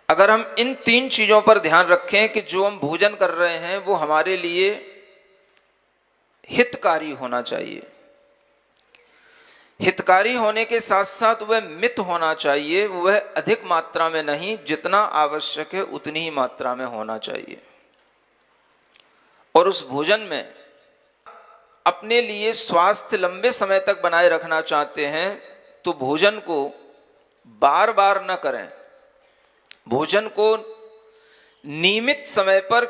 अगर हम इन 3 चीजों पर ध्यान रखें कि जो हम भोजन कर रहे हैं वो हमारे लिए हितकारी होना चाहिए, हितकारी होने के साथ साथ वह मित होना चाहिए, वह अधिक मात्रा में नहीं, जितना आवश्यक है उतनी ही मात्रा में होना चाहिए। और उस भोजन में अपने लिए स्वास्थ्य लंबे समय तक बनाए रखना चाहते हैं तो भोजन को बार बार न करें, भोजन को नियमित समय पर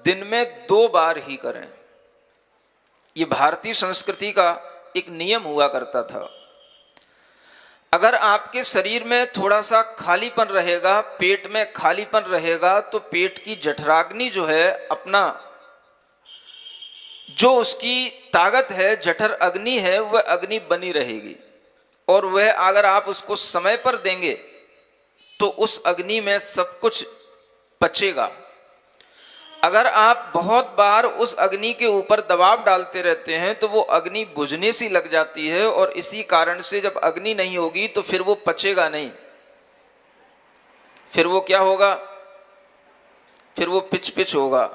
दिन में 2 बार ही करें। ये भारतीय संस्कृति का एक नियम हुआ करता था। अगर आपके शरीर में थोड़ा सा खालीपन रहेगा, पेट में खालीपन रहेगा, तो पेट की जठराग्नि जो है, अपना जो उसकी ताकत है, जठर अग्नि है, वह अग्नि बनी रहेगी। और वह अगर आप उसको समय पर देंगे तो उस अग्नि में सब कुछ पचेगा। अगर आप बहुत बार उस अग्नि के ऊपर दबाव डालते रहते हैं तो वो अग्नि बुझने सी लग जाती है, और इसी कारण से जब अग्नि नहीं होगी तो फिर वो पचेगा नहीं। फिर वो क्या होगा? फिर वो पिच पिच होगा।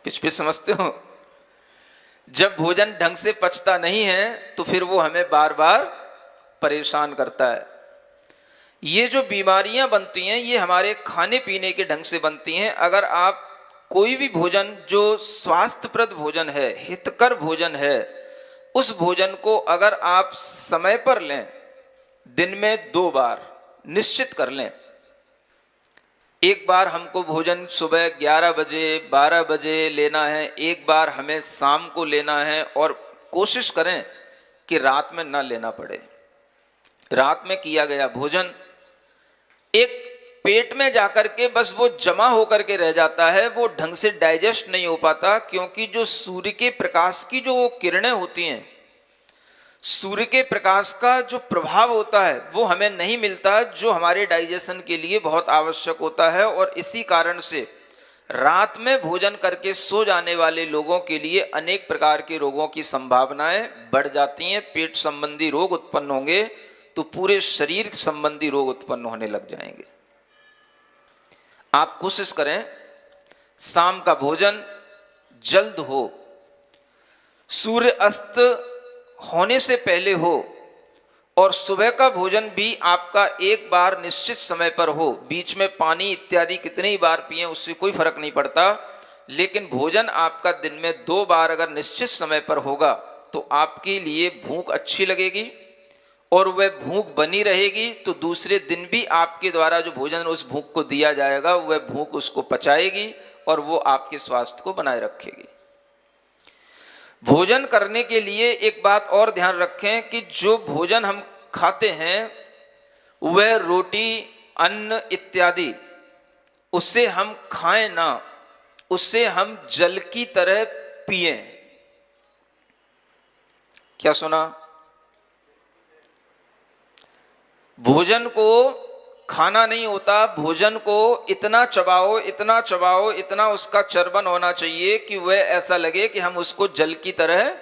पिच पिच समझते हो? जब भोजन ढंग से पचता नहीं है तो फिर वो हमें बार बार परेशान करता है। ये जो बीमारियां बनती हैं ये हमारे खाने पीने के ढंग से बनती हैं। अगर आप कोई भी भोजन जो स्वास्थ्यप्रद भोजन है, हितकर भोजन है, उस भोजन को अगर आप समय पर लें, दिन में 2 बार निश्चित कर लें। एक बार हमको भोजन सुबह 11 बजे 12 बजे लेना है, एक बार हमें शाम को लेना है, और कोशिश करें कि रात में ना लेना पड़े। रात में किया गया भोजन एक पेट में जाकर के बस वो जमा होकर के रह जाता है, वो ढंग से डाइजेस्ट नहीं हो पाता, क्योंकि जो सूर्य के प्रकाश की जो किरणें होती हैं, सूर्य के प्रकाश का जो प्रभाव होता है वो हमें नहीं मिलता, जो हमारे डाइजेशन के लिए बहुत आवश्यक होता है। और इसी कारण से रात में भोजन करके सो जाने वाले लोगों के लिए अनेक प्रकार के रोगों की संभावनाएं बढ़ जाती हैं। पेट संबंधी रोग उत्पन्न होंगे तो पूरे शरीर संबंधी रोग उत्पन्न होने लग जाएंगे। आप कोशिश करें शाम का भोजन जल्द हो, सूर्य अस्त होने से पहले हो, और सुबह का भोजन भी आपका एक बार निश्चित समय पर हो। बीच में पानी इत्यादि कितनी ही बार पिएं उससे कोई फर्क नहीं पड़ता, लेकिन भोजन आपका दिन में 2 बार अगर निश्चित समय पर होगा तो आपके लिए भूख अच्छी लगेगी, और वह भूख बनी रहेगी तो दूसरे दिन भी आपके द्वारा जो भोजन उस भूख को दिया जाएगा वह भूख उसको पचाएगी और वो आपके स्वास्थ्य को बनाए रखेगी। भोजन करने के लिए एक बात और ध्यान रखें कि जो भोजन हम खाते हैं वह रोटी, अन्न इत्यादि, उससे हम खाएं ना, उससे हम जल की तरह पिएं। क्या सुना? भोजन को खाना नहीं होता, भोजन को इतना चबाओ, इतना चबाओ, इतना उसका चर्बन होना चाहिए कि वह ऐसा लगे कि हम उसको जल की तरह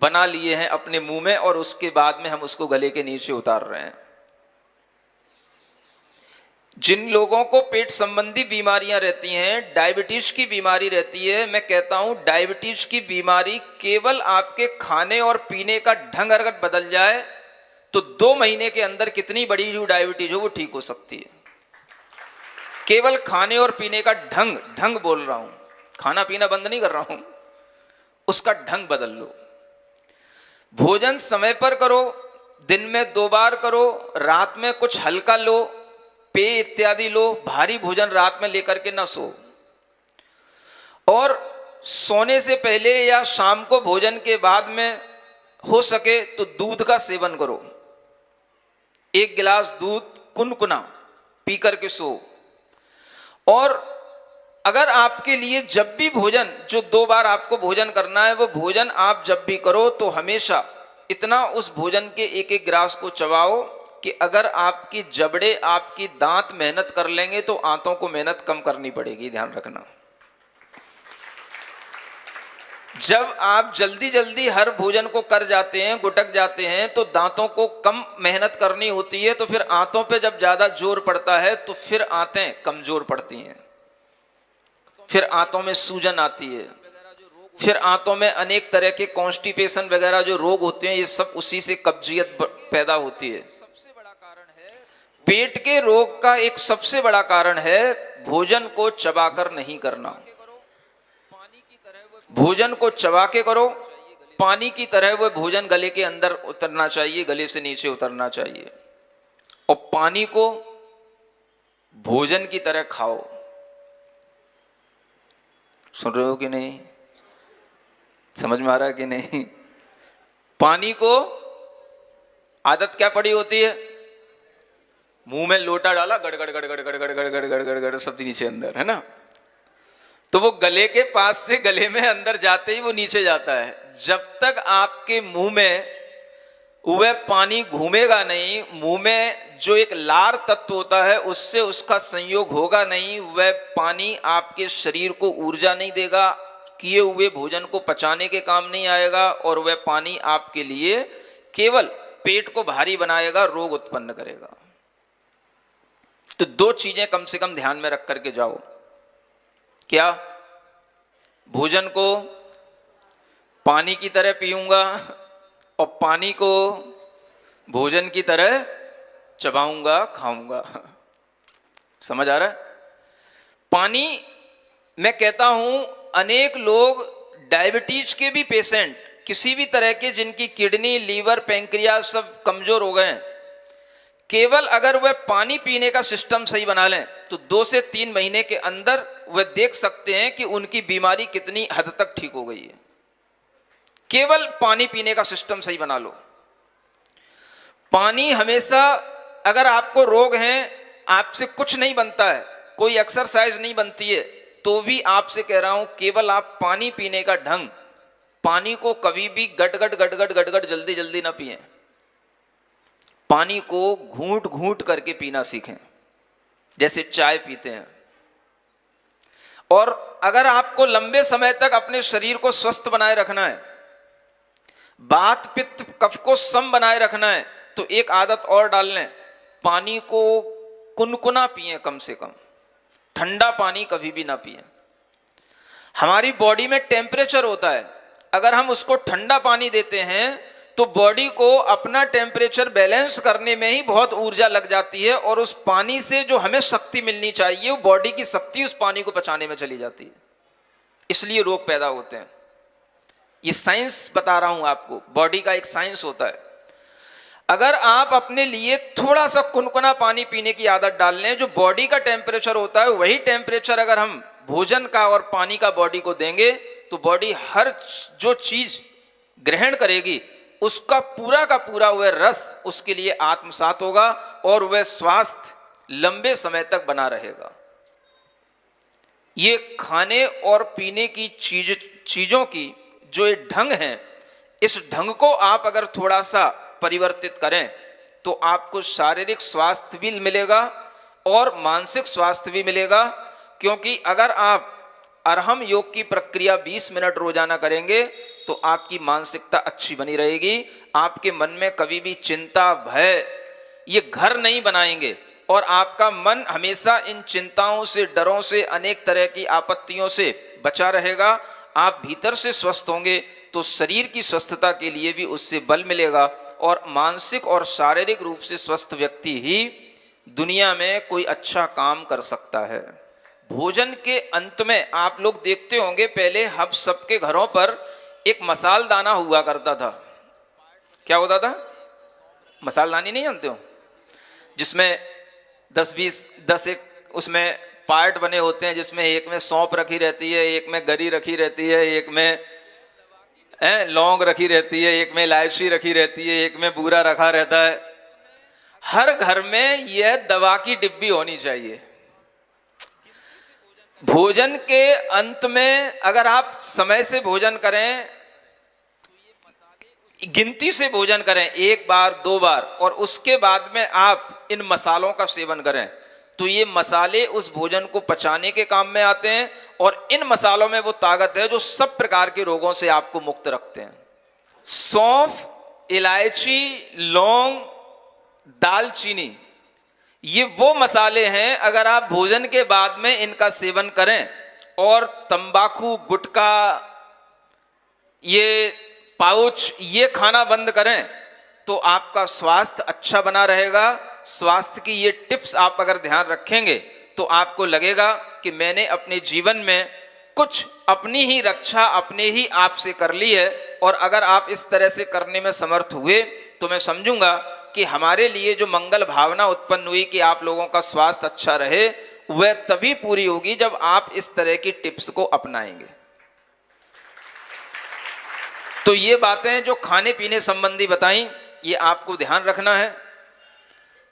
बना लिए हैं अपने मुंह में, और उसके बाद में हम उसको गले के नीचे उतार रहे हैं। जिन लोगों को पेट संबंधी बीमारियां रहती हैं, डायबिटीज की बीमारी रहती है, मैं कहता हूं डायबिटीज की बीमारी केवल आपके खाने और पीने का ढंग अगर बदल जाए तो 2 महीने के अंदर कितनी बड़ी जो डायबिटीज हो वो ठीक हो सकती है। केवल खाने और पीने का ढंग बोल रहा हूं, खाना पीना बंद नहीं कर रहा हूं, उसका ढंग बदल लो। भोजन समय पर करो, दिन में 2 बार करो, रात में कुछ हल्का लो, पेय इत्यादि लो, भारी भोजन रात में लेकर के ना सो। और सोने से पहले या शाम को भोजन के बाद में हो सके तो दूध का सेवन करो। 1 गिलास दूध कुनकुना पी करके सो। और अगर आपके लिए जब भी भोजन, जो 2 बार आपको भोजन करना है, वो भोजन आप जब भी करो तो हमेशा इतना उस भोजन के 1-1 गिलास को चबाओ कि अगर आपकी जबड़े, आपकी दांत मेहनत कर लेंगे तो आंतों को मेहनत कम करनी पड़ेगी। ध्यान रखना, जब आप जल्दी जल्दी हर भोजन को कर जाते हैं, गुटक जाते हैं, तो दांतों को कम मेहनत करनी होती है, तो फिर आंतों पे जब ज्यादा जोर पड़ता है तो फिर आंतें कमजोर पड़ती हैं, फिर आंतों में सूजन आती है, फिर आंतों में अनेक तरह के कॉन्स्टिपेशन वगैरह जो रोग होते हैं, ये सब उसी से कब्जियत पैदा होती है। पेट के रोग का एक सबसे बड़ा कारण है भोजन को चबाकर नहीं करना। भोजन को चबा के करो, पानी की तरह वह भोजन गले के अंदर उतरना चाहिए, गले से नीचे उतरना चाहिए। और पानी को भोजन की तरह खाओ। सुन रहे हो कि नहीं? समझ में आ रहा है कि नहीं? पानी को आदत क्या पड़ी होती है? मुंह में लोटा डाला, गड़गड़ गड़गड़ गड़गड़ गड़गड़ गड़गड़ गड़ सब नीचे अंदर, है ना? तो वो गले के पास से गले में अंदर जाते ही वो नीचे जाता है। जब तक आपके मुंह में वह पानी घूमेगा नहीं, मुंह में जो एक लार तत्व होता है उससे उसका संयोग होगा नहीं, वह पानी आपके शरीर को ऊर्जा नहीं देगा, किए हुए भोजन को पचाने के काम नहीं आएगा, और वह पानी आपके लिए केवल पेट को भारी बनाएगा, रोग उत्पन्न करेगा। तो दो चीजें कम से कम ध्यान में रख करके जाओ। क्या? भोजन को पानी की तरह पीऊंगा और पानी को भोजन की तरह चबाऊंगा, खाऊंगा। समझ आ रहा है? पानी, मैं कहता हूं अनेक लोग डायबिटीज के भी पेशेंट, किसी भी तरह के जिनकी किडनी, लीवर, पैंक्रियास सब कमजोर हो गए हैं, केवल अगर वह पानी पीने का सिस्टम सही बना लें तो 2 से 3 महीने के अंदर वह देख सकते हैं कि उनकी बीमारी कितनी हद तक ठीक हो गई है। केवल पानी पीने का सिस्टम सही बना लो। पानी हमेशा, अगर आपको रोग हैं, आपसे कुछ नहीं बनता है, कोई एक्सरसाइज नहीं बनती है, तो भी आपसे कह रहा हूं केवल आप पानी पीने का ढंग, पानी को कभी भी गटगट गटगट गटगट जल्दी जल्दी ना पिएं। पानी को घूंट घूंट करके पीना सीखें, जैसे चाय पीते हैं। और अगर आपको लंबे समय तक अपने शरीर को स्वस्थ बनाए रखना है, वात पित्त कफ को सम बनाए रखना है, तो एक आदत और डाल लें, पानी को कुनकुना पिएं, कम से कम ठंडा पानी कभी भी ना पिएं। हमारी बॉडी में टेम्परेचर होता है, अगर हम उसको ठंडा पानी देते हैं तो बॉडी को अपना टेम्परेचर बैलेंस करने में ही बहुत ऊर्जा लग जाती है, और उस पानी से जो हमें शक्ति मिलनी चाहिए, वो बॉडी की शक्ति उस पानी को पचाने में चली जाती है, इसलिए रोग पैदा होते हैं। ये साइंस बता रहा हूं आपको, बॉडी का एक साइंस होता है। अगर आप अपने लिए थोड़ा सा कुनकुना पानी पीने की आदत डाल लें, जो बॉडी का टेम्परेचर होता है वही टेम्परेचर अगर हम भोजन का और पानी का बॉडी को देंगे, तो बॉडी हर जो चीज ग्रहण करेगी उसका पूरा का पूरा वह रस उसके लिए आत्मसात होगा, और वह स्वास्थ्य लंबे समय तक बना रहेगा। ये खाने और पीने की चीजों की जो ये ढंग है, इस ढंग को आप अगर थोड़ा सा परिवर्तित करें तो आपको शारीरिक स्वास्थ्य भी मिलेगा और मानसिक स्वास्थ्य भी मिलेगा। क्योंकि अगर आप अरहम योग की प्रक्रिया 20 मिनट रोजाना करेंगे तो आपकी मानसिकता अच्छी बनी रहेगी, आपके मन में कभी भी चिंता, भय ये घर नहीं बनाएंगे, और आपका मन हमेशा इन चिंताओं से, डरों से, अनेक तरह की आपत्तियों से बचा रहेगा। आप भीतर से स्वस्थ होंगे तो शरीर की स्वस्थता के लिए भी उससे बल मिलेगा, और मानसिक और शारीरिक रूप से स्वस्थ व्यक्ति ही दुनिया में कोई अच्छा काम कर सकता है। भोजन के अंत में आप लोग देखते होंगे, पहले हम सबके घरों पर एक मसालदाना हुआ करता था। क्या होता था? मसालदानी नहीं जानते हो? जिसमें 10 एक उसमें पार्ट बने होते हैं, जिसमें एक में सौंफ रखी रहती है, एक में गरी रखी रहती है, एक में लौंग रखी रहती है, एक में इलायची रखी रहती है, एक में बूरा रखा रहता है। हर घर में यह दवा की डिब्बी होनी चाहिए। भोजन के अंत में अगर आप समय से भोजन करें, गिनती से भोजन करें, 1 बार 2 बार, और उसके बाद में आप इन मसालों का सेवन करें, तो ये मसाले उस भोजन को पचाने के काम में आते हैं, और इन मसालों में वो ताकत है जो सब प्रकार के रोगों से आपको मुक्त रखते हैं। सौंफ, इलायची, लौंग, दालचीनी, ये वो मसाले हैं, अगर आप भोजन के बाद में इनका सेवन करें और तंबाकू, गुटखा, ये पाउच, ये खाना बंद करें तो आपका स्वास्थ्य अच्छा बना रहेगा। स्वास्थ्य की ये टिप्स आप अगर ध्यान रखेंगे तो आपको लगेगा कि मैंने अपने जीवन में कुछ अपनी ही रक्षा अपने ही आप से कर ली है, और अगर आप इस तरह से करने में समर्थ हुए तो मैं समझूंगा कि हमारे लिए जो मंगल भावना उत्पन्न हुई कि आप लोगों का स्वास्थ्य अच्छा रहे, वह तभी पूरी होगी जब आप इस तरह की टिप्स को अपनाएंगे। तो ये बातें जो खाने पीने संबंधी बताई, ये आपको ध्यान रखना है।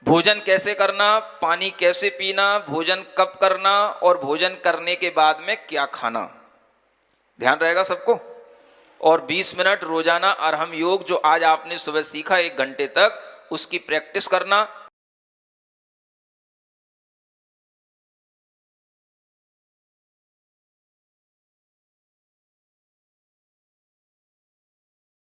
भोजन कैसे करना, पानी कैसे पीना, भोजन कब करना, और भोजन करने के बाद में क्या खाना, ध्यान रहेगा सबको। और 20 मिनट रोजाना अरहम योग जो आज आपने सुबह सीखा 1 घंटे तक, उसकी प्रैक्टिस करना,